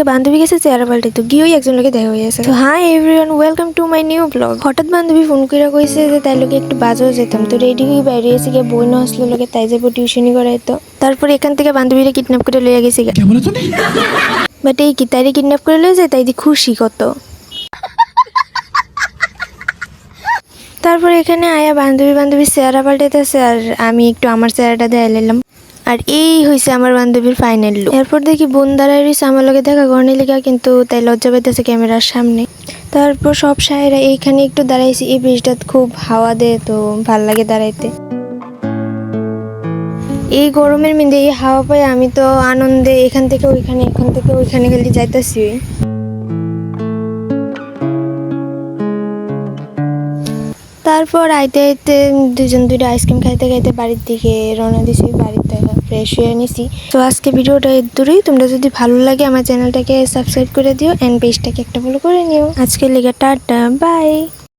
তো বান্ধবী গেছে চেহারা পাল্টাইতে গিয়েই একজন লোকে দেখা হয়ে গেছে। তো hi everyone, welcome to my new blog. হঠাৎ বান্ধবী ফোন করে কইছে যে তাই লোকে একটু বাজারও যেতাম, তো রেডি হয়ে বাইরে এসে গিয়ে বই না আসলো লোকে তাই যাবো টিউশনি করাইতো। তারপরে এখান থেকে বান্ধবীরা কিডন্যাপ করে লইয়া গেছে, বাট এই কি তাইরে কিডন্যাপ করে লয়ে যায় তাই দি খুশি কত। তারপরে এখানে আয়া বান্ধবী চেহারা পাল্টাইতেছে আর আমি একটু আমার চেহারাটা দেখাই নিলাম। আর এই হয়েছে আমার বান্ধবীর ফাইনাল লুক। এরপর দেখি বোন দাঁড়ায় রয়েছে আমার লগে দেখা করনি লেখা, কিন্তু তাই লজ্জা পাইতেছে ক্যামেরার সামনে। তারপর সব সাহেরা এইখানে একটু দাঁড়াইছি, এই ব্রিজটা খুব হাওয়া দেয় তো ভাল লাগে দাঁড়াইতে। এই গরমের মধ্যে এই হাওয়া পাই আমি তো আনন্দে এখান থেকে ওইখানে খালি যাইতেছি। তারপর আইতে আইতে দুইটা আইসক্রিম খাইতে খাইতে বাড়ির দিকে রওনা দিছি। বাড়িতে ফ্রেশ হয়ে নিছি। তো আজকে ভিডিওটা এর দূরেই। তোমরা যদি ভালো লাগে আমার চ্যানেলটাকে সাবস্ক্রাইব করে দিও এন্ড পেজটাকে একটা ফলো করে নিও। আজকে লেগে টাটা, বাই।